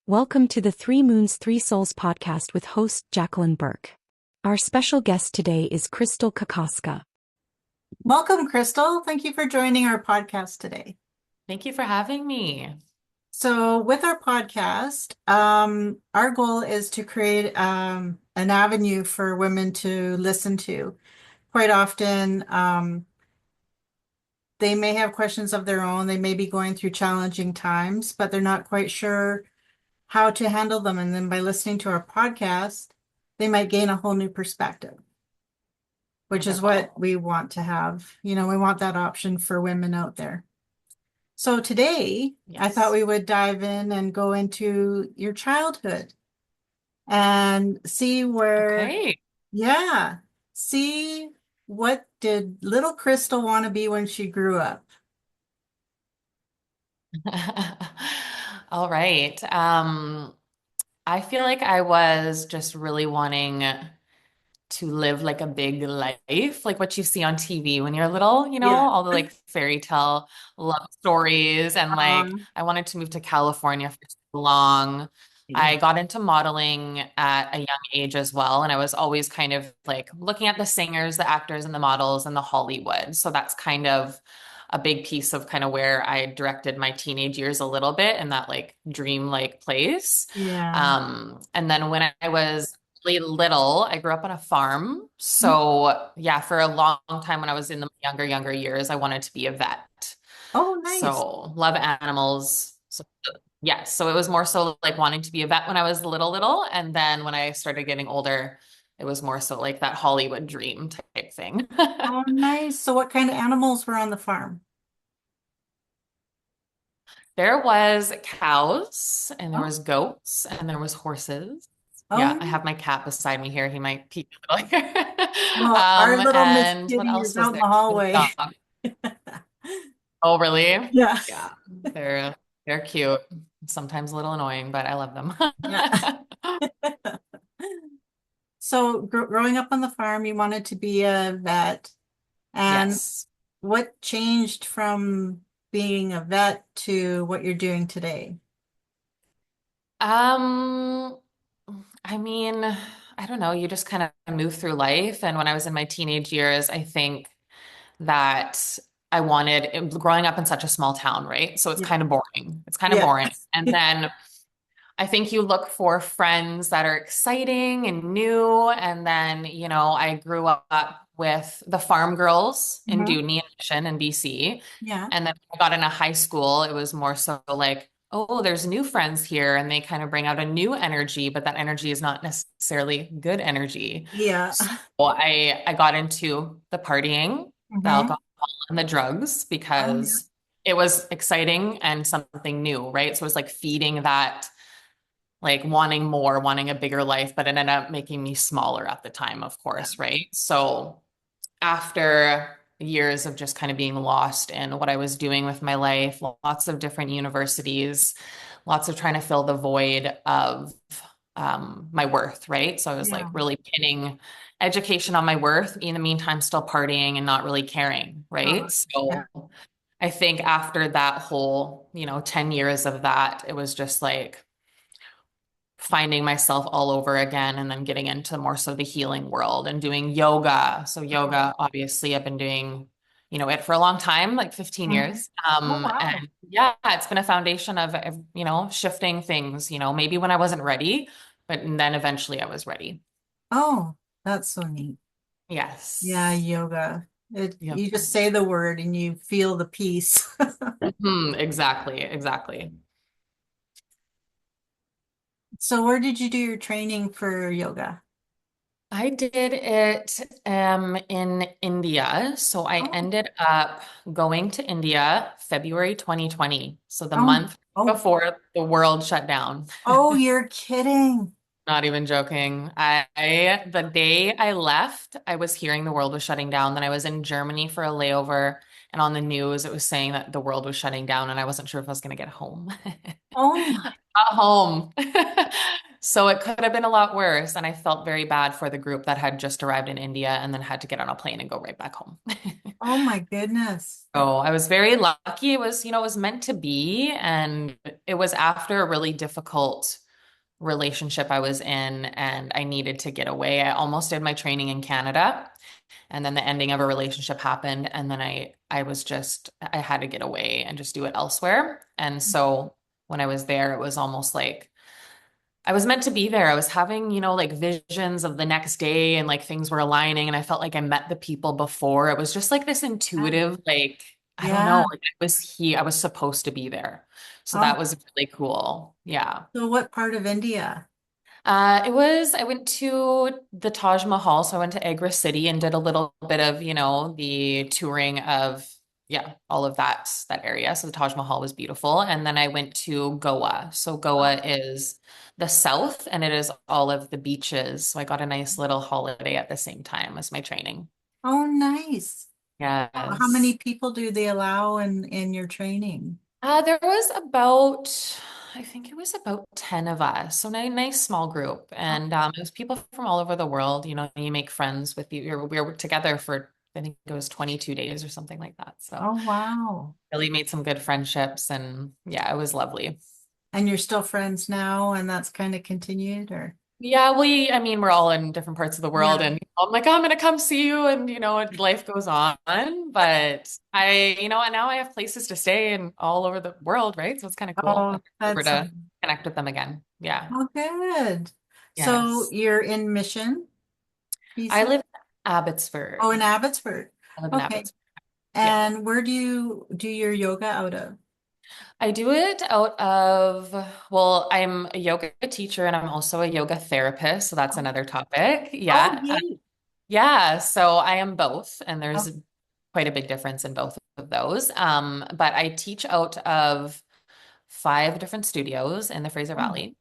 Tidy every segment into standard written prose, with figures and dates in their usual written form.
Welcome to the Three Moons, Three Souls podcast with host Jacqueline Burke. Our special guest today is Krystal Kokoszka. Welcome, Krystal. Thank you for joining our podcast today. Thank you for having me. So, with our podcast, our goal is to create an avenue for women to listen to. Quite often, they may have questions of their own. They may be going through challenging times, but they're not quite sure how to handle them. And then by listening to our podcast, they might gain a whole new perspective, which is what we want to have. We want that option for women out there. So today, I thought we would dive in and go into your childhood and see see what did little Krystal want to be when she grew up? All right. I feel like I was just really wanting to live like a big life, like what you see on TV when you're little, Yeah. all the like fairy tale love stories. And like, Um, I wanted to move to California for so long. yeah. I got into modeling at a young age as well. And I was always kind of like looking at the singers, the actors, and the models and the Hollywood. So that's kind of a big piece of kind of where I directed my teenage years a little bit in that like dream like place. Yeah. And then when I was really little, I grew up on a farm. So yeah, for a long time when I was in the younger years, I wanted to be a vet. Oh, nice. So love animals. So yes, so it was more so like wanting to be a vet when I was little. And then when I started getting older, it was more so like that Hollywood dream type thing. Oh, nice. So what kind of animals were on the farm? There was cows and there Oh, was goats and there was horses. Yeah, I oh, have my cat beside me here. He might peek a little here. well, our little Miss And what Kitty else is was out in there? the The hallway. dog. Oh, really? Yeah. Yeah, they're cute. Sometimes a little annoying, but I love them. Yeah. So growing up on the farm, you wanted to be a vet. And Yes. what changed from being a vet to what you're doing today? Um, I mean, I don't know. You just kind of move through life. And when I was in my teenage years, I think that I wanted growing up in such a small town, right? So it's Yeah. kind of boring. It's kind of Yeah. boring. And then I think you look for friends that are exciting and new. And then, I grew up with the farm girls in Mhm. Dewdney and Mission in BC. Yeah. And then when I got into high school, it was more so like, oh, there's new friends here and they kind of bring out a new energy, but that energy is not necessarily good energy. Yeah. So I got into the partying, the Hmm. alcohol and the drugs Oh, yeah. because it was exciting and something new, right? So it was like feeding that, like wanting more, wanting a bigger life, but it ended up making me smaller at the time, of course, right? So after years of just kind of being lost in what I was doing with my life, lots of different universities, lots of trying to fill the void of my worth, right? So I was like Yeah. really pinning education on my worth, in the meantime, still partying and not really caring, Oh, right? yeah. So I think after that whole, 10 years of that, it was just like finding myself all over again and then getting into more so the healing world and doing yoga. So yoga, obviously I've been doing, it for a long time, like 15 Mhm. years. Oh, wow. And yeah, it's been a foundation of, shifting things, maybe when I wasn't ready, but then eventually I was ready. Oh, that's so neat. Yeah, Yes. yoga. Yep. You just say the word and you feel the peace. Exactly. Exactly. So where did you do your training for yoga? I did it in India. So I Oh, ended up going to India February 2020. So the oh, month oh, before the world shut down. oh, you're kidding. Not even joking. The day I left, I was hearing the world was shutting down. Then I was in Germany for a layover, and on the news it was saying that the world was shutting down, and I wasn't sure if I was going to get home. Oh my. Got home. So it could have been a lot worse. And I felt very bad for the group that had just arrived in India and then had to get on a plane and go right back home. Oh my goodness. So I was very lucky. It was, it was meant to be. And it was after a really difficult relationship I was in, and I needed to get away. I almost did my training in Canada, and then the ending of a relationship happened. And then I was just, I had to get away and just do it elsewhere. And so when I was there, it was almost like, I was meant to be there. I was having, like visions of the next day and like things were aligning and I felt like I met the people before. It was just like this intuitive, like, I don't know, Yeah. like I was supposed to be there. So Oh, that was really cool. Yeah. so what part of India? I went to the Taj Mahal. So I went to Agra City and did a little bit of, the touring of, yeah, all of that area. So the Taj Mahal was beautiful. And then I went to Goa. So Goa is the south and it is all of the beaches. So I got a nice little holiday at the same time as my training. Oh, nice. How Yes. many people do they allow in your training? There was about, I think it was about 10 of us. So nice small group. Oh, And it was people from all over the world. You make friends with you. We were together for, I think it was 22 days or something like that. So oh, wow. really made some good friendships. And yeah, it was lovely. And you're still friends now, and that's kind of continued, or? Yeah, I mean, we're all in different parts of the world, Yeah. and I'm like, "Oh, I'm gonna come see you, and life goes on. But and now I have places to stay in all over the world, right? So it's kind of cool. Oh, I'm over that's to connect with them again. Yeah. oh, good. So Yes. you're in Mission, I BC? live in Oh, in Abbotsford. Abbotsford. I live in Okay. Abbotsford. Yeah. And where do you do your yoga out of? I do it out of, well, I'm a yoga teacher and I'm also a yoga therapist. So that's another topic. Oh, Yeah. yay. Yeah. So I am both, and Oh, there's quite a big difference in both of those. But I teach out of 5 different studios in the Fraser oh, Valley.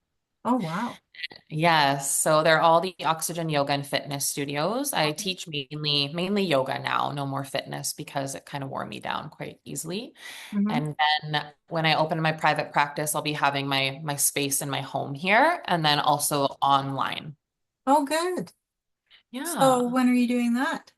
oh, wow. Yes, so they're all the Oxygen Yoga and Fitness studios. I Okay. teach mainly yoga now, no more fitness because it kind of wore me down quite easily. Hmm. And then when I open my private practice, I'll be having my space in my home here and then also online. Oh, good. So Yeah. when are you doing that?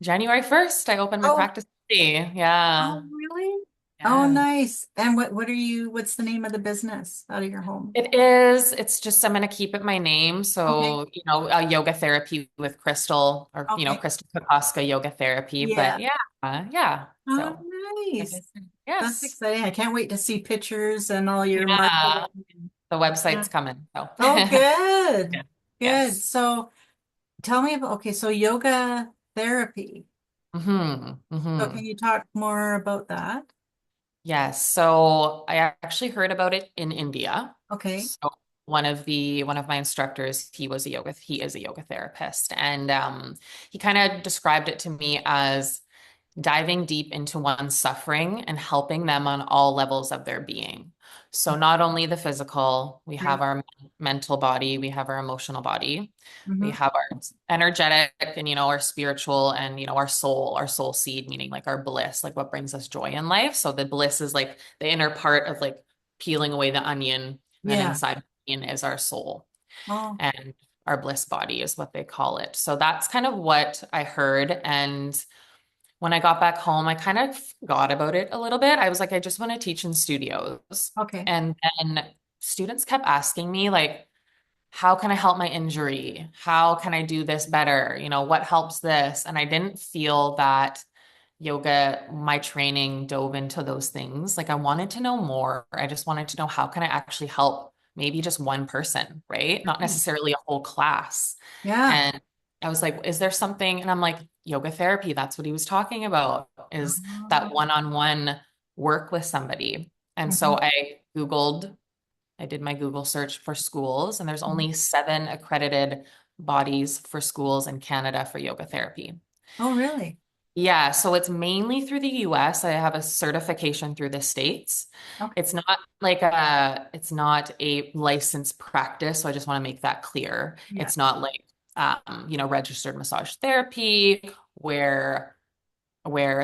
January 1st, I open my Oh, practice. Yeah. oh, really? Oh, Yes. nice. And what are you, what's the name of the business out of your home? It's just, I'm going to keep it my name. Okay. So, yoga therapy with Krystal or, Okay. Krystal Kokoszka yoga therapy. But Yeah. yeah, yeah. Oh, So, like I nice. said, That's yes. exciting. I can't wait to see pictures and all your Yeah. marketing. The Yeah. website's coming. So, Oh, good. yeah. Good. Yes. So tell me about, okay, so yoga therapy. So can Hmm. you talk more about that? Yes. So I actually heard about it in India. Okay. So one of my instructors, he is a yoga therapist. And he kind of described it to me as diving deep into one's suffering and helping them on all levels of their being. So not only the physical, we Yeah. have our mental body, we have our emotional body, we Hmm. have our energetic and our spiritual and our soul seed, meaning like our bliss, like what brings us joy in life. So the bliss is like the inner part of like peeling away the onion, and then Yeah. inside the onion is our soul. Oh, And our bliss body is what they call it. So that's kind of what I heard. And when I got back home, I kind of forgot about it a little bit. I was like, I just want to teach in studios. okay. And then students kept asking me, like, how can I help my injury? How can I do this better? What helps this? And I didn't feel that my training dove into those things. Like I wanted to know more. I just wanted to know how can I actually help maybe just one person, right? Not necessarily a whole class. Yeah. And I was like, is there something? And I'm like, yoga therapy, that's what he was talking about, is that Oh. one-on-one work with somebody. And so Mhm. I did my Google search for schools, and there's Mhm. only 7 accredited bodies for schools in Canada for yoga therapy. Oh, really? Yeah, so it's mainly through the US. I have a certification through the States. Okay. It's not a licensed practice, so I just want to make that clear. Yeah. It's not like registered massage therapy where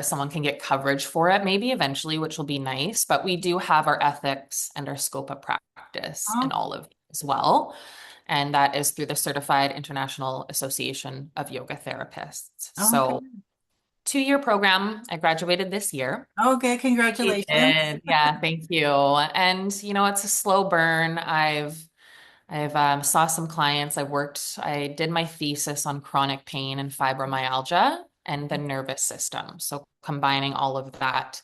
someone can get coverage for it, maybe eventually, which will be nice. But we do have our ethics and our scope of practice Oh, and all of it. as well. And that is through the Certified International Association of Yoga Therapists. Oh, okay. So 2-year program. I graduated this year. Okay, I congratulations. did. Yeah, thank you. And it's a slow burn. I've saw some clients. I did my thesis on chronic pain and fibromyalgia and the nervous system. So combining all of that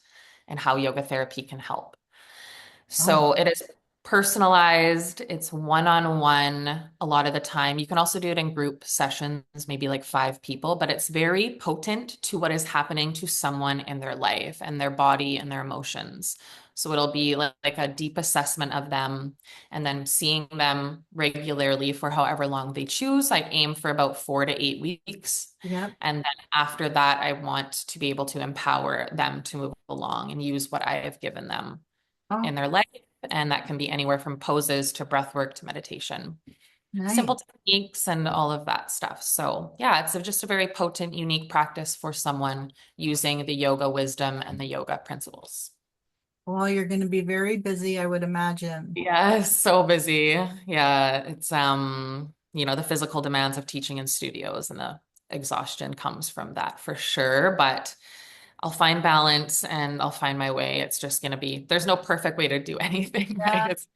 and how yoga therapy can help. Oh, So it is personalized, it's one-on-one a lot of the time. You can also do it in group sessions, maybe like 5 people, but it's very potent to what is happening to someone in their life and their body and their emotions. So it'll be like a deep assessment of them and then seeing them regularly for however long they choose. I aim for about 4 to 8 weeks. yep. And then after that, I want to be able to empower them to move along and use what I have given them Oh, in their life. And that can be anywhere from poses to breath work to meditation, nice. simple techniques and all of that stuff. So yeah, it's just a very potent, unique practice for someone using the yoga wisdom and the yoga principles. Well, you're going to be very busy, I would imagine. Yeah, so busy. Yeah, it's the physical demands of teaching in studios and the exhaustion comes from that for sure. But I'll find balance and I'll find my way. It's just going to be, there's no perfect way to do anything, right? Yeah. It's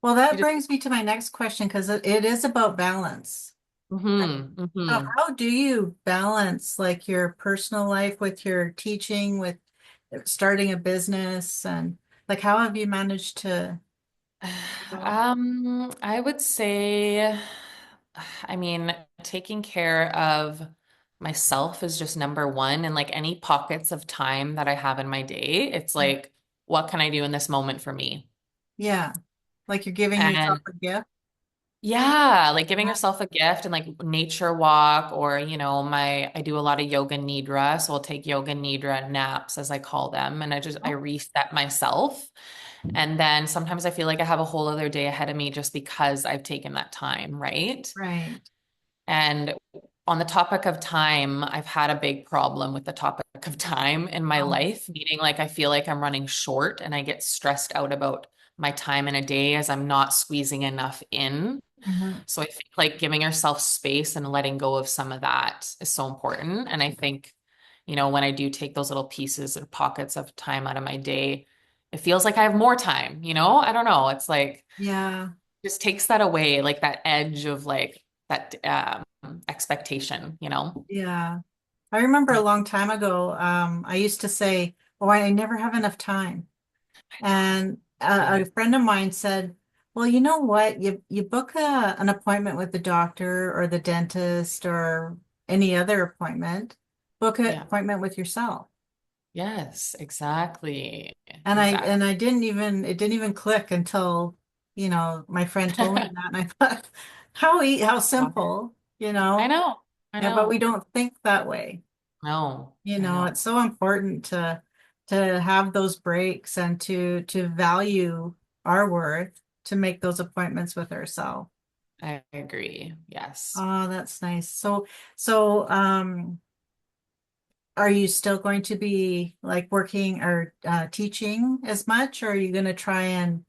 Well, you that just, brings me to my next question because it is about balance. So how do you balance like your personal life with your teaching, with starting a business, and like how have you managed to? I would say, I mean, taking care of myself is just number one. And like any pockets of time that I have in my day, it's like, what can I do in this moment for me? Yeah, like you're giving yourself And a gift. yeah, like giving Yeah. yourself a gift and like nature walk or, I do a lot of yoga nidra. So I'll take yoga nidra naps as I call them. And I Oh, reset myself. And then sometimes I feel like I have a whole other day ahead of me just because I've taken that time, right? right. And on the topic of time, I've had a big problem with the topic of time in my Oh, life, meaning like I feel like I'm running short and I get stressed out about my time in a day as I'm not squeezing enough in. mhm. So I think like giving yourself space and letting go of some of that is so important. And I think, when I do take those little pieces or pockets of time out of my day, it feels like I have more time, I don't know. It's like Yeah, just takes that away, like that edge of like that expectation. yeah. I remember a Yeah. long time ago, I used to say, "Oh, I never have enough time." And Yeah. a friend of mine said, "Well, you know what? You book an appointment with the doctor or the dentist or any other appointment. Book an Yeah. appointment with yourself." Yes, exactly. And Exactly. I didn't even it didn't even click until, my friend told me that, and I thought, how simple, I know. I Yeah, but we know. don't think that way. No, I It's know. so important to have those breaks and to value our worth, to make those appointments with ourselves. I agree. Yes. Oh, that's nice. So are you still going to be like working or teaching as much, or are you going to try and,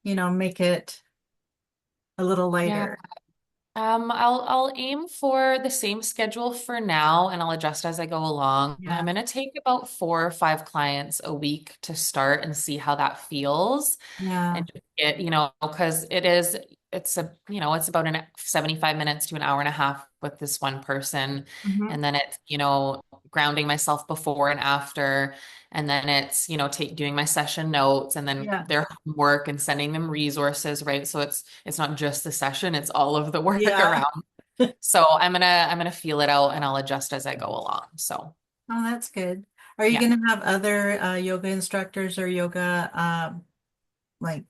make it a little Yeah. lighter? I'll aim for the same schedule for now and I'll adjust as I go along. I'm Yeah. gonna take about 4 or 5 clients a week to start and see how that feels. Yeah. And just get, because it's about 75 minutes to an hour and a half with this one person. Hmm. And then it's, grounding myself before and after. And then it's, doing my session notes and then Yeah. their homework and sending them resources, right? So it's not just the session, it's all of the work Yeah. around. So I'm gonna feel it out and I'll adjust as I go along. So Oh, that's good. Are you yeah. going to have other yoga instructors or yoga like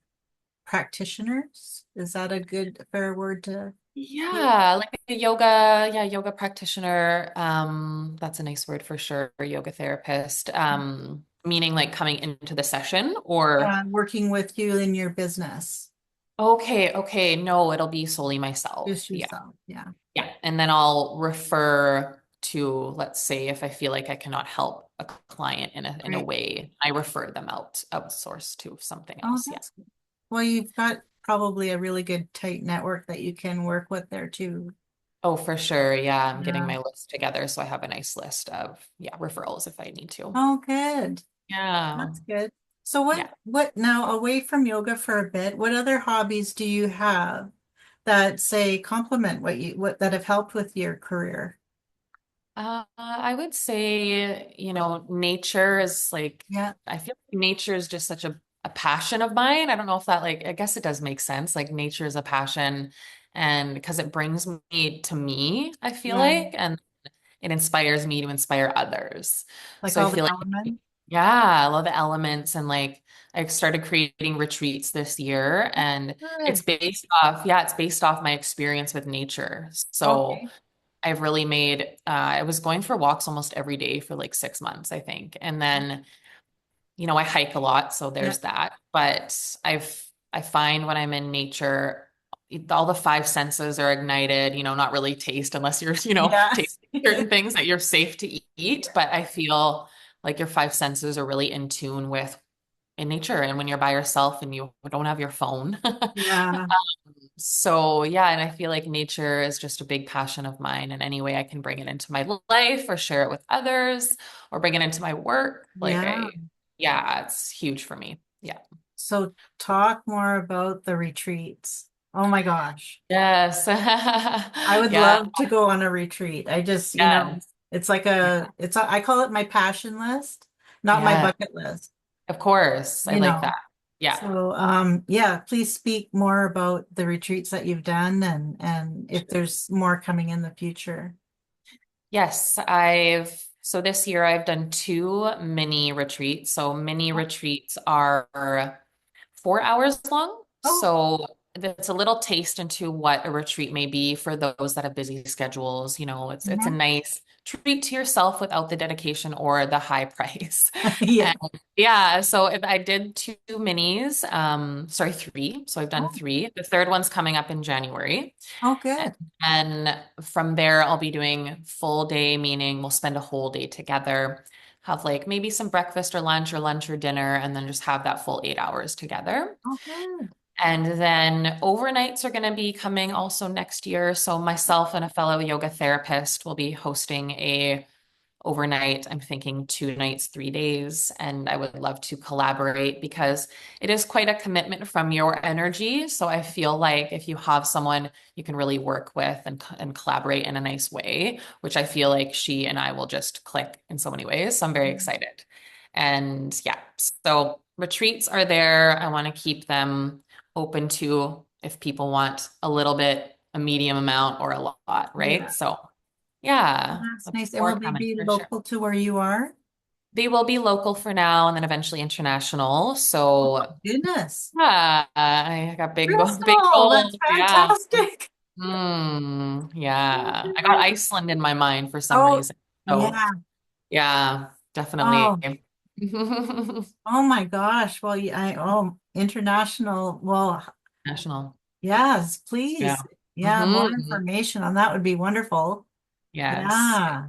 practitioners? Is that a good fair word to use? Yeah, like a yoga practitioner. That's a nice word for sure, yoga therapist. Meaning like coming into the session or Working with you in your business, okay, no, it'll be solely myself. just Yeah. yourself. Yeah. Yeah. And then I'll refer to, let's say, if I feel like I cannot help a client in a Great. way, I refer them outsource to something Oh, else. Yeah. that's good. Well, you've got probably a really good tight network that you can work with there too. Oh, for sure. Yeah, I'm getting Yeah. my list together, so I have a nice list of referrals if I need to. Oh, good. Yeah. That's good. So Yeah. what now, away from yoga for a bit, what other hobbies do you have that say complement what that have helped with your career? I would say, nature is like, Yeah. I feel like nature is just such a passion of mine. I don't know if that I guess it does make sense. Like nature is a passion and because it brings me to me, I feel Yeah. like, and it inspires me to inspire others. Like So I all the feel like, elements. yeah, I love the elements and like I started creating retreats this year and Good. it's based off my experience with nature. So Okay. I've really made, I was going for walks almost every day for like 6 months, I think. And then, I hike a lot, so Yeah. there's that. But I find when I'm in nature, all the five senses are ignited, not really taste unless you're, Yeah. tasting certain things that you're safe to eat. But I feel like your five senses are really in tune with in nature and when you're by yourself and you don't have your phone. Yeah. So yeah, and I feel like nature is just a big passion of mine. And any way I can bring it into my life or share it with others or bring it into my work, Yeah. yeah, it's huge for me. Yeah. So talk more about the retreats. Oh my gosh. Yes. I would Yeah. love to go on a retreat. I just, Yes. it's like Yeah. I call it my passion list, not my Yeah. bucket list, Of course. I you like know. that. Yeah. So, yeah, please speak more about the retreats that you've done and if there's more coming in the future. Yes, so this year I've done two mini retreats. So mini retreats are 4 hours long. Oh, So it's a little taste into what a retreat may be for those that have busy schedules. It's a mhm. nice treat to yourself without the dedication or the high price. Yeah. And yeah, so if I did two minis, sorry, three. So I've done Oh, three. The third one's coming up in January. oh, And good. then from there, I'll be doing full day, meaning we'll spend a whole day together, have like maybe some breakfast or lunch or dinner, and then just have that full 8 hours together. Oh, good. And then overnights are going to be coming also next year. So myself and a fellow yoga therapist will be hosting a overnight. I'm thinking 2 nights, 3 days, and I would love to collaborate because it is quite a commitment from your energy. So I feel like if you have someone you can really work with and collaborate in a nice way, which I feel like she and I will just click in so many ways. So I'm very excited. And yeah, so retreats are there. I want to keep them open to if people want a little bit, a medium amount, or a lot, right? Yeah, So yeah, that's lots nice. And will more they coming be for sure. local to where you are? They will be local for now and then eventually international. Oh, So goodness. yeah, I got big Krystal, that's goals. Yeah. fantastic. Yeah. I got Iceland in my mind for some Oh, reason. So yeah. yeah, definitely. Oh, oh my gosh. Well, yeah, international. Well, National. yes, Yeah. please. Yeah, more hmm information on that would be wonderful. Yes. Yeah.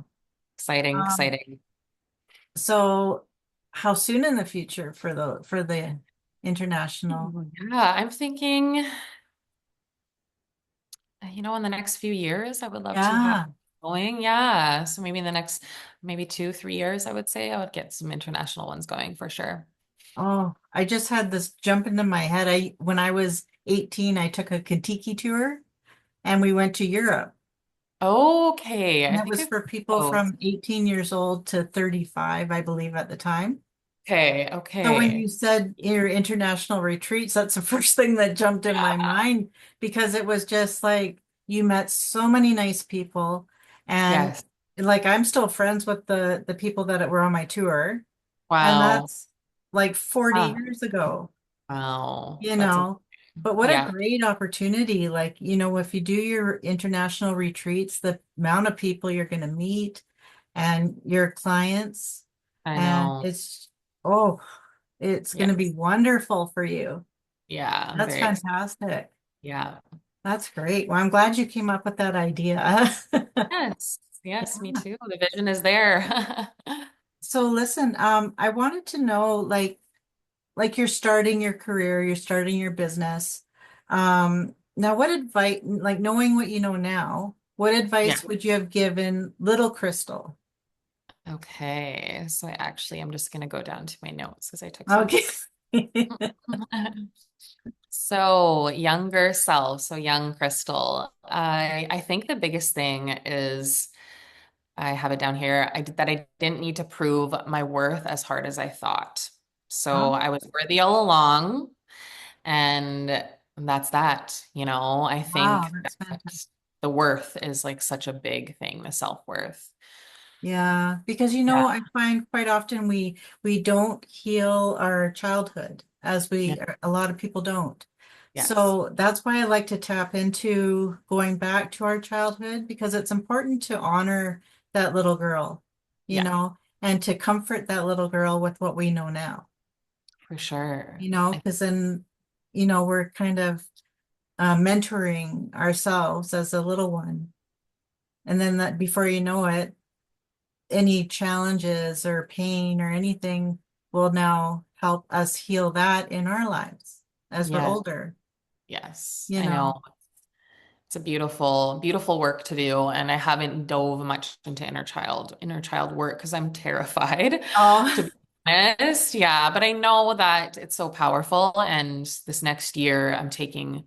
Exciting, Um, exciting. so how soon in the future for the international? Yeah, I'm thinking, in the next few years, I would love to have Yeah. going. Yeah. So maybe in the next, maybe 2, 3 years, I would say I would get some international ones going for sure. Oh, I just had this jump into my head. When I was 18, I took a Kentucky tour and we went to Europe. Okay. And I it think was I've for people both. from 18 years old to 35, I believe, at the time. Okay. So when you Okay. said your international retreats, that's the first thing that jumped in my Yeah. mind because it was just like you met so many nice people. And Yes. like I'm still friends with the people that were on my tour. And Wow. that's like 40 Huh. years ago. Wow. you That's a, know. But what a yeah. great opportunity. Like, if you do your international retreats, the amount of people you're going to meet and your clients, I and know. oh, it's going to be Yes. wonderful for you. Yeah. I'm That's very excited. fantastic. Yeah. That's great. Well, I'm glad you came up with that idea. Yes. Yes, me Yeah. too. The vision is there. So listen, I wanted to know, like you're starting your career, you're starting your business. Now what advice, like knowing what you know now, what Yeah. advice would you have given little Krystal? Okay. So I'm just going to go down to my notes because I took some Okay. notes. So younger self, so young Krystal. I think the biggest thing is I have it down here. That I didn't need to prove my worth as hard as I thought. So Oh, I was worthy all along, and that's that. I wow, think that's that fantastic. the worth is like such a big thing, the self-worth. Yeah, because Yeah. I find quite often we don't heal our childhood as Yeah. a lot of people don't. Yes. So that's why I like to tap into going back to our childhood because it's important to honor that little girl, Yeah, and to comfort that little girl with what we know now, for sure. because then, we're kind of mentoring ourselves as a little one. And then that before you know it, any challenges or pain or anything will now help us heal that in our lives as we're Yeah. older, Yes. you I know. know. It's a beautiful, beautiful work to do. And I haven't dove much into inner child work because I'm terrified, to Oh, be honest. Yeah. But I know that it's so powerful. And this next year I'm taking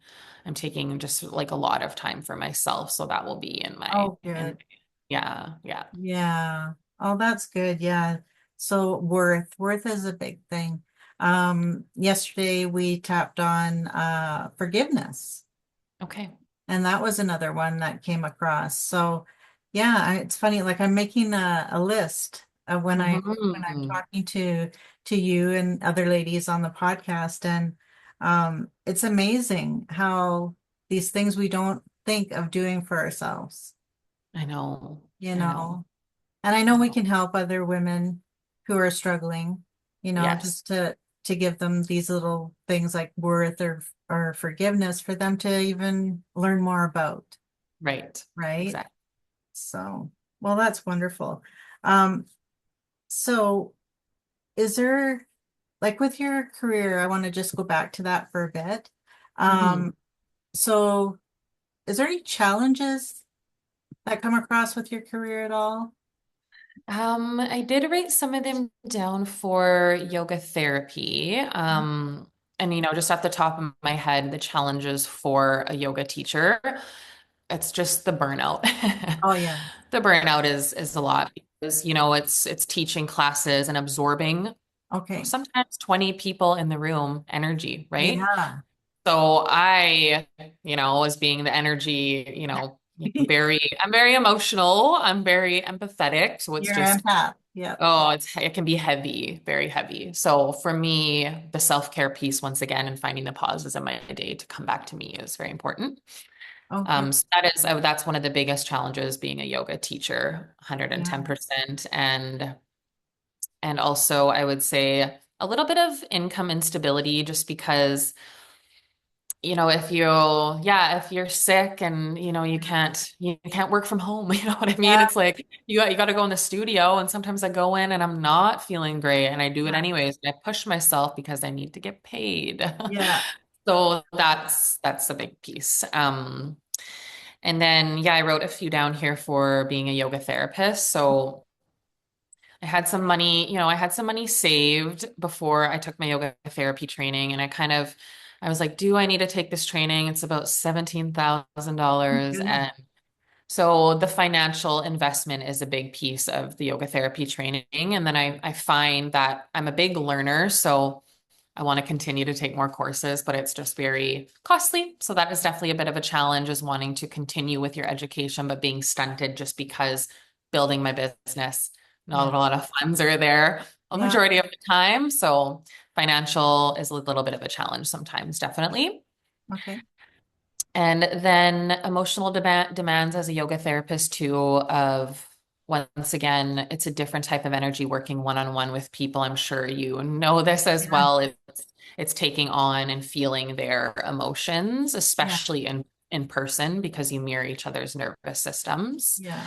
just like a lot of time for myself. So that will be oh, in, good. yeah, yeah. Yeah. Oh, that's good. Yeah. So worth is a big thing. Yesterday we tapped on forgiveness. Okay. And that was another one that came across. So yeah, it's funny, like I'm making a list of when I'm Hmm. talking to you and other ladies on the podcast. And it's amazing how these things we don't think of doing for ourselves, I know. you I know. know. And I I know we know. can help other women who are struggling, Yes. just to give them these little things like worth or forgiveness for them to even learn more about, Right. right? Exactly. So, well, that's wonderful. Um, so is there, like with your career, I want to just go back to that for a bit. Mhm. Um, so is there any challenges that come across with your career at all? I did write some of them down for yoga therapy. And just at the top of my head, the challenges for a yoga teacher, it's just the burnout. Oh yeah. The burnout is a lot because, it's teaching classes and absorbing Okay. sometimes 20 people in the room energy, right? Yeah. So as being the energy, I'm very emotional. I'm very empathetic. So it's You're just, empath. Yep. oh, it can be heavy, very heavy. So for me, the self-care piece, once again, and finding the pauses in my day to come back to me is very important. Okay. So that's one of the biggest challenges being a yoga teacher, Yeah. 110%. And also I would say a little bit of income instability just because if you're sick and you can't work from home, you know what I mean? Yeah. It's like you got to go in the studio, and sometimes I go in and I'm not feeling great and I do it Yeah. anyways. And I push myself because I need to get paid. Yeah. So that's a big piece. And then yeah, I wrote a few down here for being a yoga therapist. So I had some money saved before I took my yoga therapy training, and I was like, do I need to take this training? It's about $17,000. Goodness. And so the financial investment is a big piece of the yoga therapy training. And then I find that I'm a big learner, so I want to continue to take more courses, but it's just very costly. So that is definitely a bit of a challenge, is wanting to continue with your education, but being stunted just because building my business, Yeah. not a lot of funds are there a Yeah. majority of the time. So financial is a little bit of a challenge sometimes, definitely. Okay. And then emotional demands as a yoga therapist too, of once again, it's a different type of energy working one-on-one with people. I'm sure you know this as Yeah. well. It's taking on and feeling their emotions, Yeah. especially in person, because you mirror each other's nervous systems. Yeah.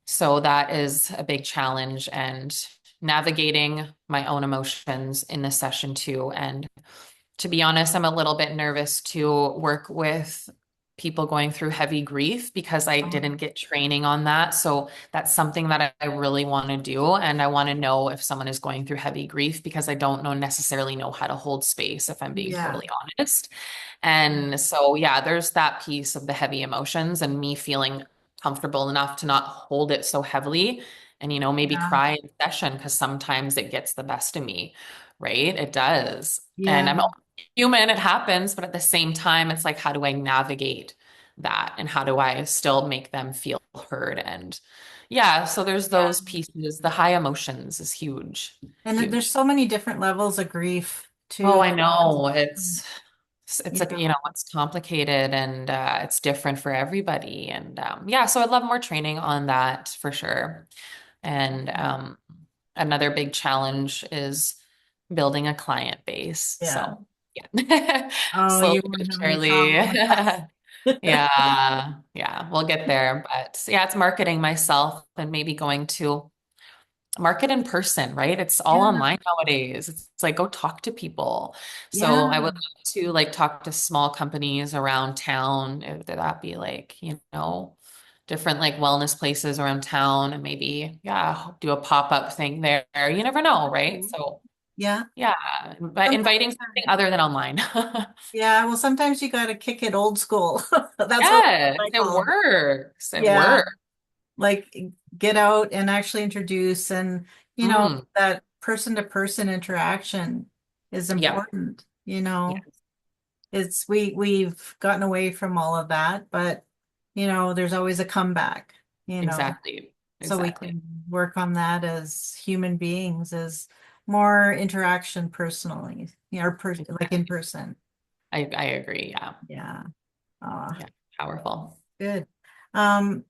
So that is a big challenge, and navigating my own emotions in this session too. And To be honest, I'm a little bit nervous to work with people going through heavy grief because I Oh, didn't get training on that. So that's something that I really want to do. And I want to know if someone is going through heavy grief because I don't necessarily know how to hold space, if I'm being yeah. totally honest. And so, yeah, there's that piece of the heavy emotions and me feeling comfortable enough to not hold it so heavily and, maybe Yeah. cry in session because sometimes it gets the best of me, right? It does. And Yeah. I'm human, it happens, but at the same time, it's like, how do I navigate that? And how do I still make them feel heard? And yeah, so there's Yeah. those pieces. The high emotions is huge, And there's huge. so many different levels of grief Oh, too. I know. It's You a, know, it's complicated and it's different for everybody. And yeah, so I'd love more training on that for sure. And another big challenge is building a client base. yeah. So yeah, Oh, slowly you won't but have any surely. problem with that. Yeah, yeah, we'll get there. But yeah, it's marketing myself and maybe going to market in person, right? It's all Yeah. online nowadays. It's like go talk to people. So I Yeah. would love to like talk to small companies around town. Would that be like, different like wellness places around town and maybe, yeah, do a pop-up thing there. You never know, right? So Yeah. yeah, but Sometimes, inviting something other than online. yeah. Well, sometimes you got to kick it old school. That's what Yes, I it call it. works. It Yeah. works. Like get out and actually introduce and, Mm, that person to person interaction is yep. important, Yes, It's we've gotten away from all of that, but there's always a comeback, you know. exactly. So we Exactly. can work on that as human beings, as more interaction personally, or like in person. I agree. Yeah. Yeah. Uh, Yeah. Powerful. good. Um,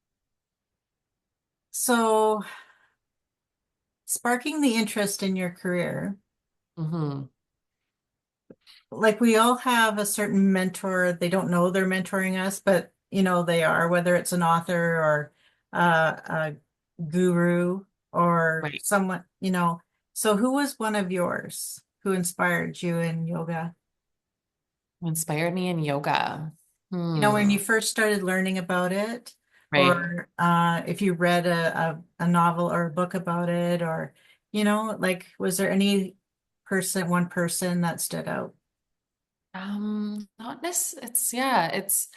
so sparking the interest in your career, Hmm. like we all have a certain mentor. They don't know they're mentoring us, but they are, whether it's an author or a guru or Right. someone, So who was one of yours who inspired you in yoga? Inspired me in yoga. When you Hmm. first started learning about it, Right. or if you read a novel or a book about it, or, like, was there any one person that stood out? Not it's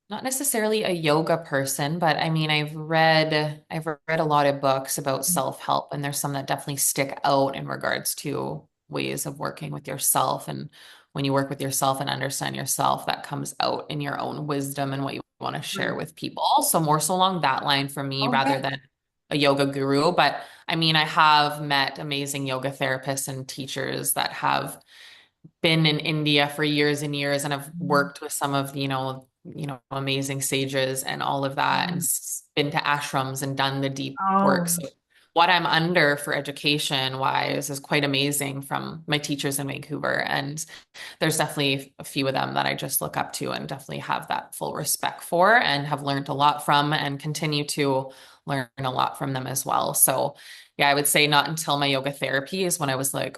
not necessarily a yoga person, but I mean, I've read a lot of books about self-help, and there's some that definitely stick out in regards to ways of working with yourself. And when you work with yourself and understand yourself, that comes out in your own wisdom and what you want to share Right. with people. So more so along that line for me rather Okay. than a yoga guru. But I mean, I have met amazing yoga therapists and teachers that have been in India for years and years and have Mhm. worked with some of, amazing sages and all of that and been to ashrams and done the deep work. Oh, So what I'm under for education wise is quite amazing from my teachers in Vancouver. And there's definitely a few of them that I just look up to and definitely have that full respect for and have learned a lot from and continue to learn a lot from them as well. So yeah, I would say not until my yoga therapy is when I was like,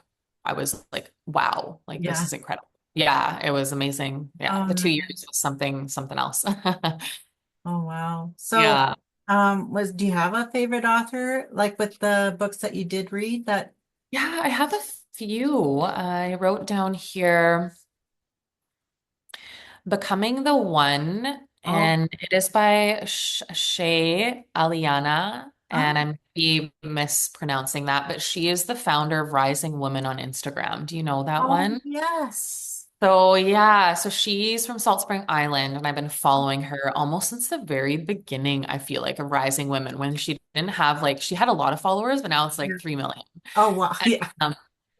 wow, like this yeah. is incredible. Yeah, it was amazing. Yeah, Oh, the 2 years nice. was something else. Oh, wow. So, Yeah. do you have a favorite author, like with the books that you did read that? Yeah, I have a few. I wrote down here Becoming the One, Oh, and it is by Shay Aliana, and oh, I'm be mispronouncing that, but she is the founder of Rising Woman on Instagram. Do you know that oh, one? yes. So yeah, so she's from Salt Spring Island, and I've been following her almost since the very beginning, I feel like, of Rising Women when she didn't have like she had a lot of followers, but now it's Yeah. like 3 million. Oh, wow. And, Yeah.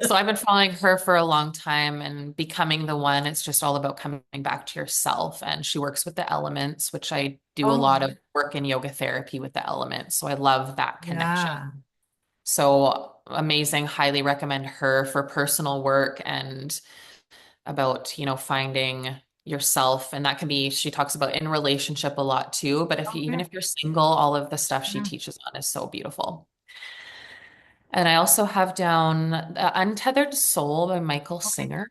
so I've been following her for a long time and becoming the one. It's just all about coming back to yourself. And she works with the elements, which I do a Oh, lot of work in yoga therapy with the elements. So I love that connection. yeah. So amazing. Highly recommend her for personal work and about, finding yourself. And that can be, she talks about in relationship a lot too. But even Okay. if you're single, all of the stuff she Yeah. teaches on is so beautiful. And I also have down Untethered Soul by Michael Okay. Singer.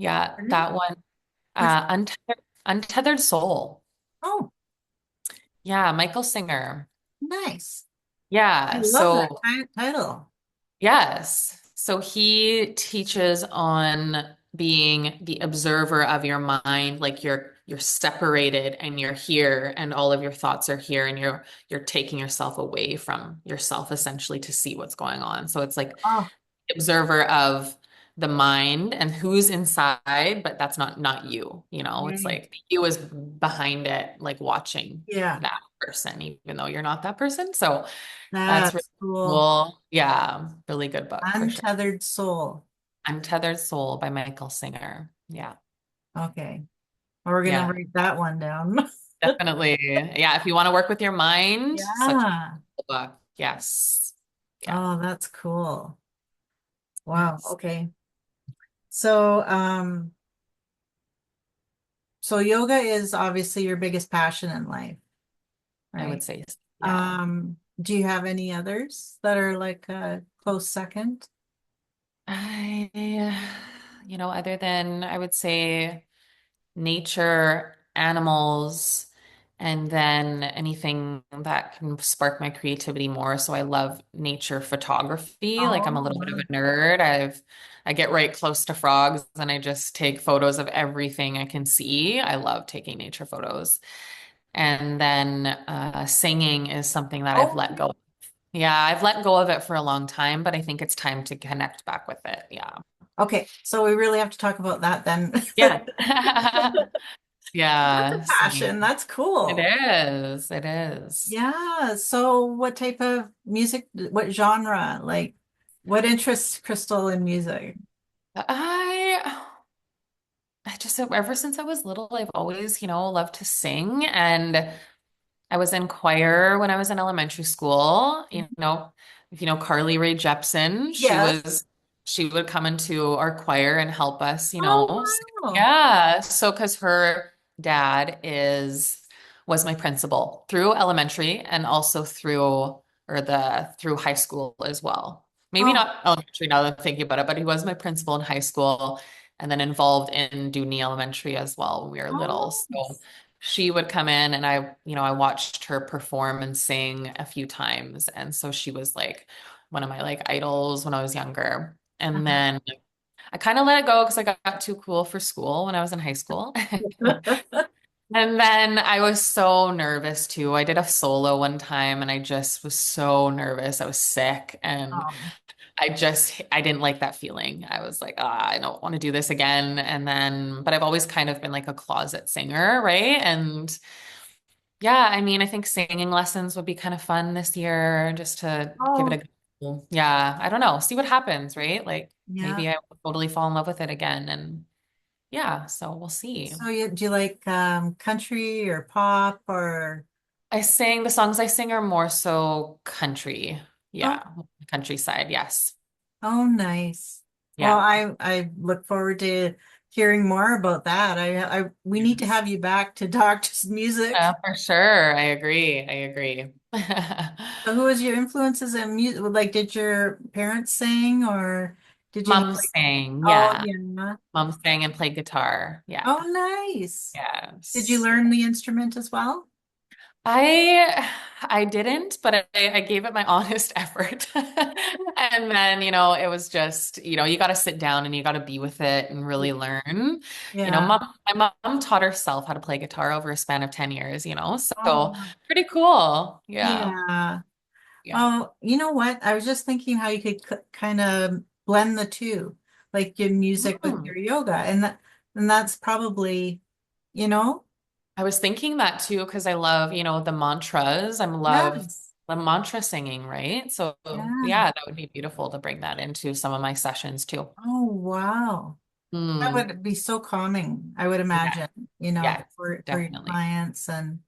Yeah, Pardon? that one. Which, Untethered Soul. oh, Yeah, Michael Singer. nice. I Yeah, love that so title. yes. So he teaches on being the observer of your mind, like you're separated and you're here and all of your thoughts are here and you're taking yourself away from yourself essentially to see what's going on. So it's like Oh, observer of the mind and who's inside, but that's not you, it's right. like you is behind it, like watching Yeah, that person, even though you're not that person. So that's really that's cool. cool. Yeah, really good book for sure. Untethered Soul. Untethered Soul by Michael Singer. Yeah. Okay. Well, we're gonna Yeah, write that one down. definitely. Yeah, if you want to work with your mind, such a Yeah. cool book. Yes. Yeah. Oh, that's cool. Wow. Yes. Okay. So, so yoga is obviously your biggest passion in life, I would right? say, yeah. Do you have any others that are like a close second? I, other than I would say nature, animals, and then anything that can spark my creativity more. So I love nature photography. Like I'm a Oh, little bit of wow. a nerd. I get right close to frogs and I just take photos of everything I can see. I love taking nature photos. And then singing is something that I've Oh, let go. Yeah, I've let go of it for a long time, but I think it's time to connect back with it. Yeah. okay. So we really have to talk about that then. Yeah. That's a Yeah, passion. singing. That's It cool. is. It is. Yeah. So what type of music, what genre, like what interests Crystal in music? I I just ever since I was little, I've always, loved to sing. And I was in choir when I was in elementary school. If you know Carly Rae Jepsen, Yes. she would come into our choir and help us, Oh, wow. Yeah. So because her dad was my principal through elementary and also through high school as well. Maybe Oh, not elementary now that I'm thinking about it, but he was my principal in high school and then involved in Dooney Elementary as well when we were little. oh, So she would come in and I watched her perform and sing a few times. And so she was like one of my like idols when I was younger. And then I kind of let it go because I got too cool for school when I was in high school. And then I was so nervous too. I did a solo one time and I just was so nervous. I was sick and oh, I didn't like that feeling. I was like, I don't want to do this again. But I've always kind of been like a closet singer, right? And yeah, I mean, I think singing lessons would be kind of fun this year just to give it oh, a go. Yeah, I don't know. See what happens, right? Like yeah. maybe I will totally fall in love with it again. And yeah, so we'll see. So do you like country or pop or The songs I sing are more so country. oh, Yeah, countryside. Yes. oh, nice. Well, Yeah. I look forward to hearing more about that. We need to Yes. have you back to talk to music. For sure. I agree. I agree. So who was your influences in music? Like, did your parents sing or did you have Mom like, sang. oh, Yeah. yeah. Mom sang and played guitar. Yeah. Oh, nice. Did you Yes. learn the instrument as well? I didn't, but I gave it my honest effort. And then, it was just, you got to sit down and you got to be with it and really learn. Yeah. My mom taught herself how to play guitar over a span of 10 years. So Oh, pretty cool. Yeah. yeah. Yeah. Oh, you know what? I was just thinking how you could kind of blend the two, like your music with Hmm. your yoga, and that's probably, you know, I was thinking that too, because I love, the mantras. I love yes, the mantra singing, right? So yeah. yeah, that would be beautiful to bring that into some of my sessions too. Oh, wow. That Mm, would be so calming, I would yeah. imagine, Yes, for your definitely. clients and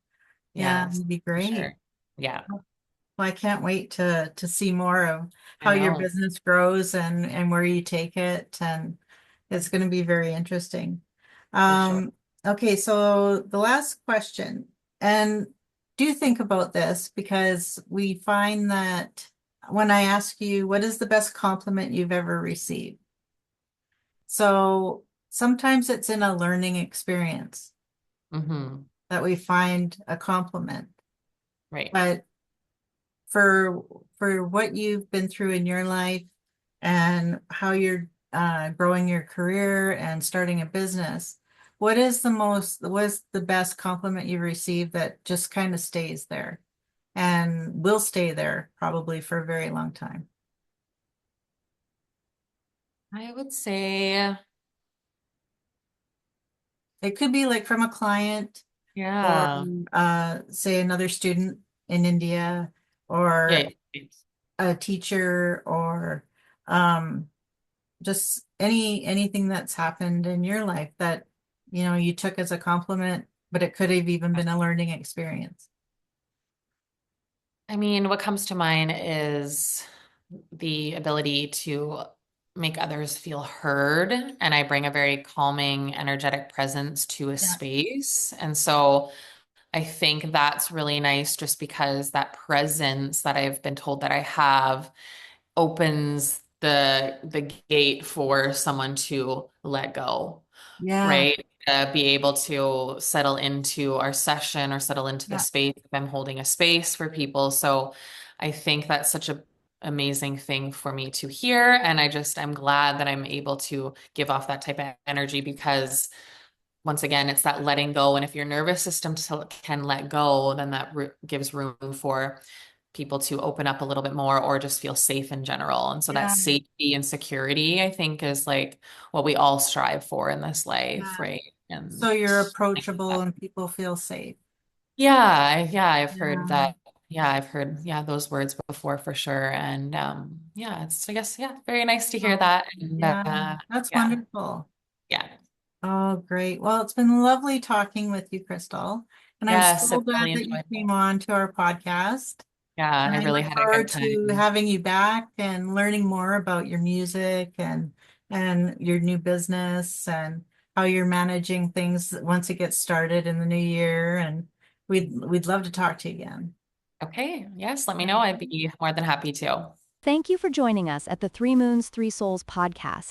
yeah, Yes, it'd be for great. sure. Yeah, Well, I can't wait to see more of I how your know, business grows and where you take it, and it's going to be very interesting. for sure. Okay, so the last question, and do think about this because we find that when I ask you what is the best compliment you've ever received? So sometimes it's in a learning experience Mm-hmm. that we find a compliment. Right. But for what you've been through in your life and how you're growing your career and starting a business, what is the best compliment you received that just kind of stays there and will stay there probably for a very long time? I would say, It could be like from a client or yeah. say another student in India or Yeah. a teacher or um, just anything that's happened in your life that you took as a compliment, but it could have even been a learning experience. I mean, what comes to mind is the ability to make others feel heard. And I bring a very calming, energetic presence to a Yeah. space. And so I think that's really nice just because that presence that I've been told that I have opens the gate for someone to let go, Yeah. right? Be able to settle into our session or settle into the Yeah. space if I'm holding a space for people. So I think that's such a amazing thing for me to hear. And I'm glad that I'm able to give off that type of energy because once again, it's that letting go. And if your nervous system can let go, then that gives room for people to open up a little bit more or just feel safe in general. And so that Yeah. safety and security, I think, is like what we all strive for in this life, Yeah. right? And So you're I think approachable that, and people feel safe. I've heard Yeah. that. Yeah, I've heard, those words before for sure. And I guess, very nice to hear Oh, that. And yeah. That's yeah, wonderful. yeah. Oh, great. Well, it's been lovely talking with you, Crystal. And I'm Yes, so I've glad really that you enjoyed came it. on to our podcast. Yeah, And I I really look had a good forward to time. having you back and learning more about your music and your new business and how you're managing things once it gets started in the new year. And we'd love to talk to you again. Okay, yes, let me know. Okay. I'd be more than happy to. Thank you for joining us at the Three Moons, Three Souls podcast.